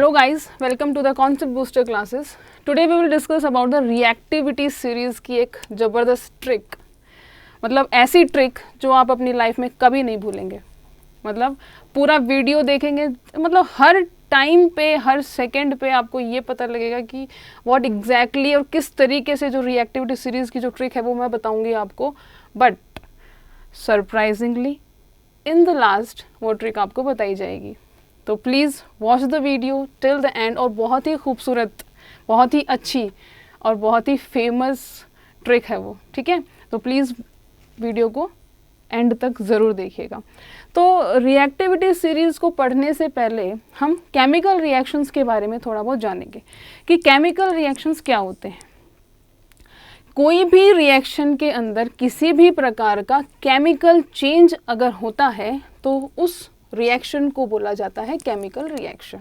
Hello guys, welcome to the Concept Booster classes. Today we will discuss about the reactivity series की एक ज़बरदस्त trick, मतलब ऐसी trick जो आप अपनी लाइफ में कभी नहीं भूलेंगे. मतलब पूरा वीडियो देखेंगे, मतलब हर टाइम पे हर सेकंड पे आपको ये पता लगेगा कि व्हाट एग्जैक्टली और किस तरीके से जो रिएक्टिविटी सीरीज़ की जो ट्रिक है वो मैं बताऊंगी आपको. But surprisingly in the last वो ट्रिक आपको बताई जाएगी. तो please watch the video till the end. और बहुत ही खूबसूरत, बहुत ही अच्छी और बहुत ही फेमस ट्रिक है वो, ठीक है. तो प्लीज़ वीडियो को एंड तक ज़रूर देखिएगा. तो रिएक्टिविटी सीरीज़ को पढ़ने से पहले हम केमिकल रिएक्शंस के बारे में थोड़ा बहुत जानेंगे कि केमिकल रिएक्शंस क्या होते हैं. कोई भी रिएक्शन के अंदर किसी भी प्रकार का केमिकल चेंज अगर होता है तो उस रिएक्शन को बोला जाता है केमिकल रिएक्शन.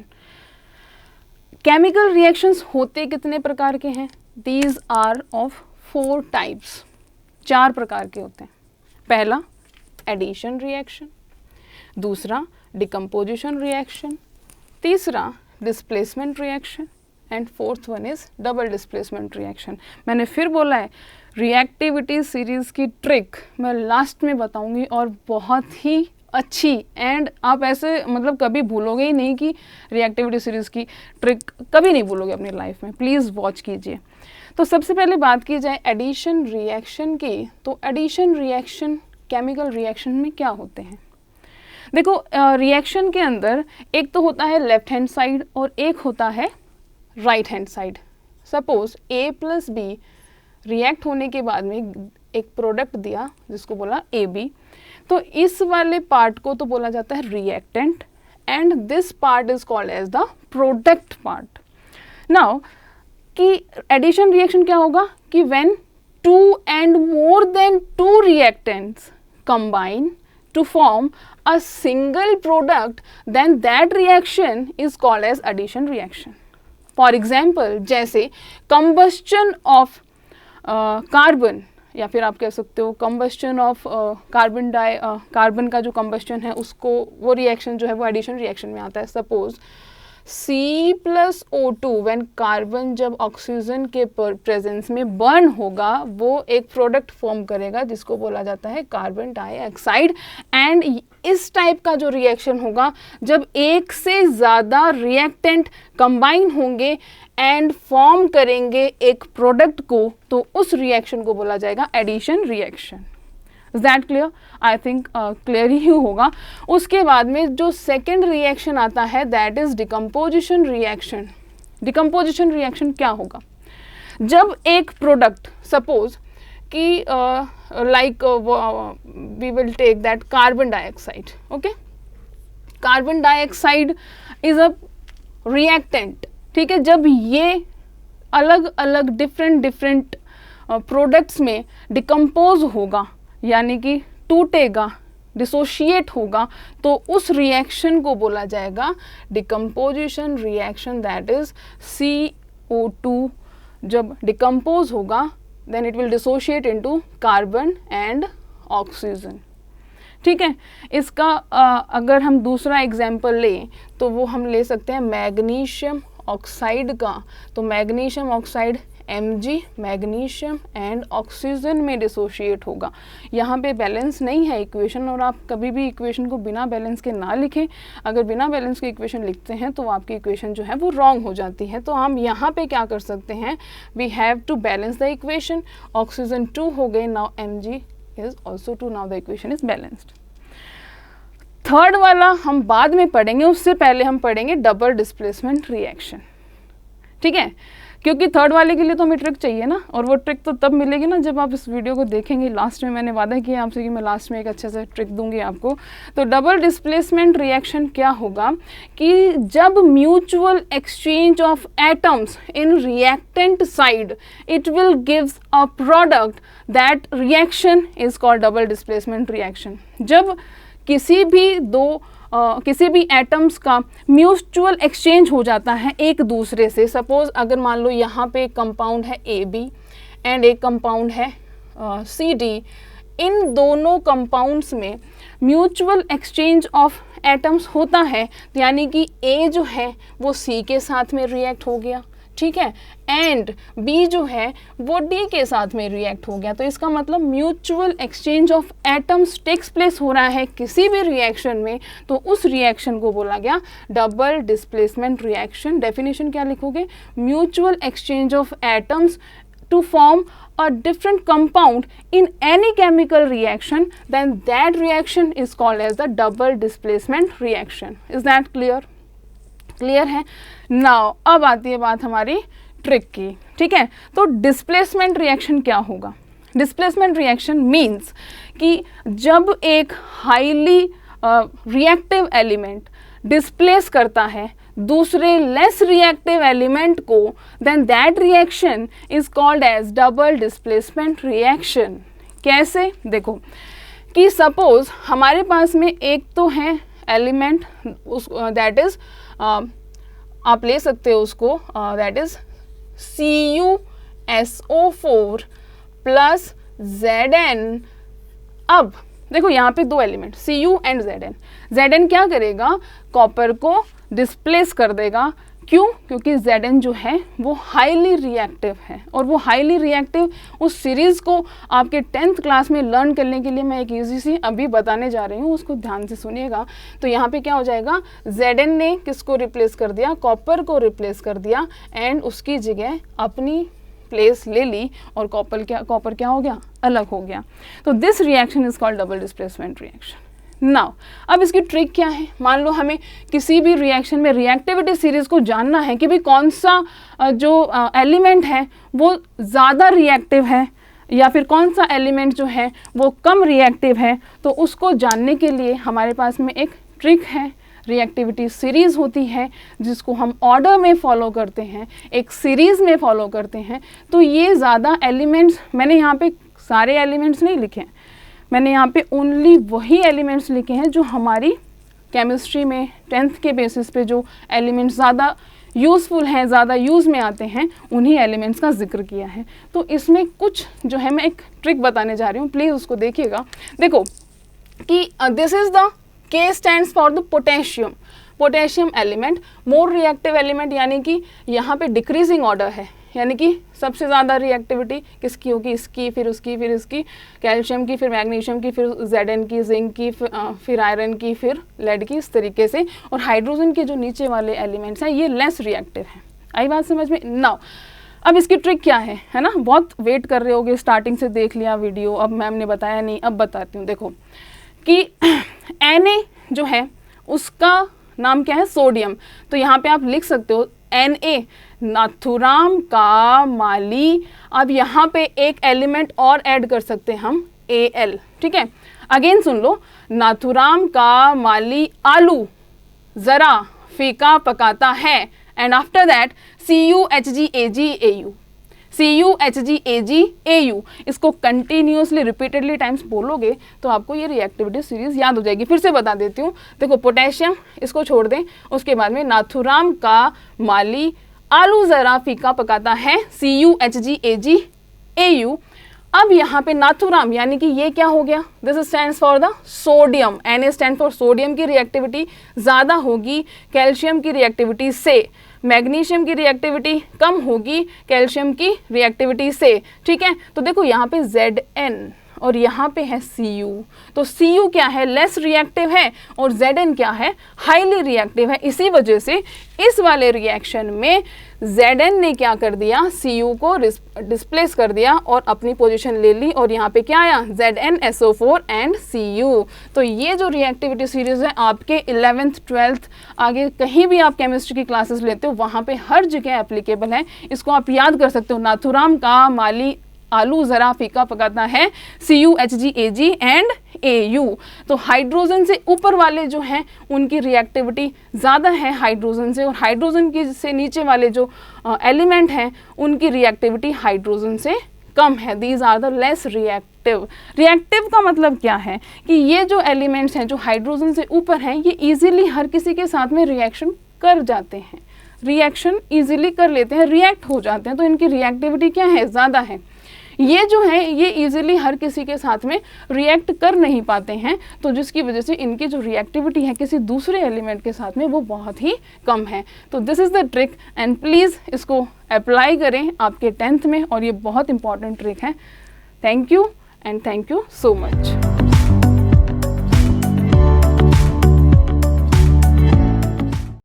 केमिकल रिएक्शंस होते कितने प्रकार के हैं? These are of 4 types. 4 प्रकार के होते हैं. पहला एडिशन रिएक्शन, दूसरा डिकम्पोजिशन रिएक्शन, तीसरा displacement reaction and fourth one is double displacement reaction. मैंने फिर बोला है रिएक्टिविटी सीरीज़ की ट्रिक मैं लास्ट में बताऊंगी और बहुत ही अच्छी, एंड आप ऐसे मतलब कभी भूलोगे ही नहीं कि रिएक्टिविटी सीरीज़ की ट्रिक कभी नहीं भूलोगे अपनी लाइफ में. प्लीज़ वॉच कीजिए. तो सबसे पहले बात की जाए एडिशन रिएक्शन की, तो एडिशन रिएक्शन केमिकल रिएक्शन में क्या होते हैं? देखो रिएक्शन के अंदर एक तो होता है लेफ्ट हैंड साइड और एक होता है right hand side. Suppose A plus B react होने के बाद में एक प्रोडक्ट दिया जिसको बोला AB. तो इस वाले पार्ट को तो बोला जाता है reactant and this part is called as the product part. Now कि एडिशन रिएक्शन क्या होगा कि when 2 and more than 2 reactants combine to form a single product, then that reaction is called as addition reaction. For example, जैसे combustion of carbon, या फिर आप कह सकते हो कंबस्टन ऑफ कार्बन का जो कंबस्टन है उसको, वो रिएक्शन जो है वो एडिशन रिएक्शन में आता है. Suppose C plus O2 when carbon जब ऑक्सीजन के प्रेजेंस में बर्न होगा वो एक प्रोडक्ट फॉर्म करेगा जिसको बोला जाता है कार्बन डाइऑक्साइड. एंड इस टाइप का जो रिएक्शन होगा जब एक से ज़्यादा रिएक्टेंट कंबाइन होंगे एंड फॉर्म करेंगे एक प्रोडक्ट को, तो उस रिएक्शन को बोला जाएगा addition reaction. Is that clear? I think clear ही होगा. उसके बाद में जो सेकेंड रिएक्शन आता है that is decomposition reaction. Decomposition reaction क्या होगा? जब एक प्रोडक्ट सपोज कि like we will take that carbon dioxide. Okay, carbon dioxide is a reactant, ठीक है. जब ये अलग अलग डिफरेंट प्रोडक्ट्स में डिकम्पोज होगा यानी कि टूटेगा, डिसोशिएट होगा, तो उस रिएक्शन को बोला जाएगा decomposition reaction. That is CO2 जब डिकम्पोज होगा then it will dissociate into carbon and oxygen. ठीक है. इसका अगर हम दूसरा एग्जाम्पल लें तो वो हम ले सकते हैं मैग्नीशियम ऑक्साइड का. तो magnesium oxide Mg magnesium and oxygen में डिसोशिएट होगा. यहाँ पे बैलेंस नहीं है इक्वेशन, और आप कभी भी इक्वेशन को बिना बैलेंस के ना लिखें. अगर बिना बैलेंस के इक्वेशन लिखते हैं तो आपकी इक्वेशन जो है वो रॉन्ग हो जाती है. तो हम यहाँ पे क्या कर सकते हैं, we have to balance the equation. Oxygen 2 हो गए, now Mg is also 2, now the equation is balanced. Third वाला हम बाद में पढ़ेंगे, उससे पहले हम पढ़ेंगे डबल डिस्प्लेसमेंट रिएक्शन. ठीक है, क्योंकि थर्ड वाले के लिए तो हमें ट्रिक चाहिए ना, और वो ट्रिक तो तब मिलेगी ना जब आप इस वीडियो को देखेंगे. लास्ट में मैंने वादा किया आपसे कि मैं लास्ट में एक अच्छे से ट्रिक दूंगी आपको. तो डबल डिस्प्लेसमेंट रिएक्शन क्या होगा कि जब mutual exchange of atoms in reactant side it will gives a product, that reaction is called double displacement reaction. जब किसी भी एटम्स का म्यूचुअल एक्सचेंज हो जाता है एक दूसरे से. सपोज अगर मान लो यहाँ पे एक कंपाउंड है AB एंड एक कंपाउंड है CD इन दोनों कंपाउंड्स में म्यूचुअल एक्सचेंज ऑफ एटम्स होता है, यानी कि A जो है वो C के साथ में रिएक्ट हो गया, ठीक है, एंड B जो है वो D के साथ में रिएक्ट हो गया। तो इसका मतलब mutual exchange of atoms takes place हो रहा है किसी भी रिएक्शन में, तो उस रिएक्शन को बोला गया डबल डिस्प्लेसमेंट रिएक्शन। डेफिनेशन क्या लिखोगे? Mutual exchange of atoms to form a different compound in any chemical reaction, then that reaction is called as the double displacement reaction. Is that clear? Clear है? Now अब आती है बात हमारी trick की, ठीक है। तो डिस्प्लेसमेंट रिएक्शन क्या होगा? डिस्प्लेसमेंट रिएक्शन मीन्स कि जब एक हाईली रिएक्टिव एलिमेंट डिस्प्लेस करता है दूसरे लेस रिएक्टिव एलिमेंट को, then that reaction is called as double displacement reaction. कैसे? देखो कि सपोज हमारे पास में एक तो है एलिमेंट, दैट इज आप ले सकते हो उसको, that is CuSO4 plus Zn। अब देखो यहाँ पे दो element Cu and Zn। Zn क्या करेगा? कॉपर को डिस्प्लेस कर देगा। क्यों? क्योंकि Zn जो है वो हाईली रिएक्टिव है, और वो हाईली रिएक्टिव उस सीरीज़ को आपके 10th क्लास में लर्न करने के लिए मैं एक ईजी सी अभी बताने जा रही हूँ, उसको ध्यान से सुनिएगा। तो यहाँ पे क्या हो जाएगा? Zn ने किसको रिप्लेस कर दिया? कॉपर को रिप्लेस कर दिया, एंड उसकी जगह अपनी प्लेस ले ली, और कॉपर क्या हो गया? अलग हो गया। तो this reaction is called double displacement reaction. Now अब इसकी ट्रिक क्या है? मान लो हमें किसी भी रिएक्शन में रिएक्टिविटी सीरीज को जानना है कि भाई कौन सा जो एलिमेंट है वो ज़्यादा रिएक्टिव है या फिर कौन सा एलिमेंट जो है वो कम रिएक्टिव है। तो उसको जानने के लिए हमारे पास में एक ट्रिक है, रिएक्टिविटी सीरीज़ होती है जिसको हम ऑर्डर में फॉलो करते हैं, एक सीरीज़ में फॉलो करते हैं। तो ये ज़्यादा एलिमेंट्स, मैंने यहाँ पे सारे एलिमेंट्स नहीं लिखे हैं, मैंने यहाँ पे ओनली वही एलिमेंट्स लिखे हैं जो हमारी केमिस्ट्री में 10th के बेसिस पे जो एलिमेंट्स ज़्यादा यूज़फुल हैं, ज़्यादा यूज़ में आते हैं, उन्हीं एलिमेंट्स का जिक्र किया है। तो इसमें कुछ जो है मैं एक ट्रिक बताने जा रही हूँ, प्लीज़ उसको देखिएगा। देखो कि this is the K stands for the potassium, potassium element, more reactive element, यानी कि यहाँ पे डिक्रीजिंग ऑर्डर है, यानी कि सबसे ज़्यादा रिएक्टिविटी किसकी होगी? इसकी, फिर उसकी, फिर इसकी, कैल्शियम की, फिर मैग्नीशियम की, फिर Zn की, जिंक की, फिर आयरन की, फिर लेड की, इस तरीके से। और हाइड्रोजन के जो नीचे वाले एलिमेंट्स हैं ये लेस रिएक्टिव हैं। आई बात समझ में? नाउ अब इसकी ट्रिक क्या है ना? बहुत वेट कर रहे होगे, स्टार्टिंग से देख लिया वीडियो, अब मैम ने बताया नहीं, अब बताती हूँ। देखो कि Na जो है उसका नाम क्या है? सोडियम। तो यहाँ पे आप लिख सकते हो Na, नाथुराम का माली। अब यहाँ पे एक एलिमेंट और ऐड कर सकते हैं हम, Al, ठीक है। अगेन सुन लो, नाथुराम का माली आलू ज़रा फीका पकाता है, and after that CuHgAgAu, CuHgAgAu। इसको कंटिन्यूसली रिपीटेडली टाइम्स बोलोगे तो आपको ये रिएक्टिविटी सीरीज याद हो जाएगी। फिर से बता देती हूँ। देखो पोटेशियम इसको छोड़ दें, उसके बाद में नाथुराम का माली आलू ज़रा फीका पकाता है, CuHgAgAu। अब यहाँ पे नाथुराम यानी कि ये क्या हो गया? This stands for the sodium, Na stand for sodium की रिएक्टिविटी ज़्यादा होगी कैल्शियम की रिएक्टिविटी से, मैग्नीशियम की रिएक्टिविटी कम होगी कैल्शियम की रिएक्टिविटी से, ठीक है। तो देखो यहाँ पे Zn और यहाँ पे है Cu, तो Cu क्या है? लेस रिएक्टिव है, और Zn क्या है? हाईली रिएक्टिव है। इसी वजह से इस वाले रिएक्शन में Zn ने क्या कर दिया? Cu को डिस्प्लेस कर दिया और अपनी पोजीशन ले ली, और यहाँ पे क्या आया? ZnSO4 and Cu। तो ये जो रिएक्टिविटी सीरीज है आपके 11th 12th आगे कहीं भी आप केमिस्ट्री की क्लासेस लेते हो वहाँ पे हर जगह एप्लीकेबल है। इसको आप याद कर सकते हो। नाथुराम का माली आलू ज़रा फीका पकाता है, CuHgAg एंड Au। तो हाइड्रोजन से ऊपर वाले जो हैं उनकी रिएक्टिविटी ज़्यादा है हाइड्रोजन से, और हाइड्रोजन की से नीचे वाले जो एलिमेंट हैं उनकी रिएक्टिविटी हाइड्रोजन से कम है। These are the less reactive. Reactive का मतलब क्या है? कि ये जो एलिमेंट्स हैं जो हाइड्रोजन से ऊपर हैं ये ईजिली हर किसी के साथ में रिएक्शन कर जाते हैं, रिएक्शन ईजिली कर लेते हैं, रिएक्ट हो जाते हैं, तो इनकी रिएक्टिविटी क्या है? ज़्यादा है। ये जो है ये इजीली हर किसी के साथ में रिएक्ट कर नहीं पाते हैं, तो जिसकी वजह से इनकी जो रिएक्टिविटी है किसी दूसरे एलिमेंट के साथ में वो बहुत ही कम है। तो this is the trick and please इसको अप्लाई करें आपके 10th में, और ये बहुत इंपॉर्टेंट ट्रिक है। Thank you and thank you so much.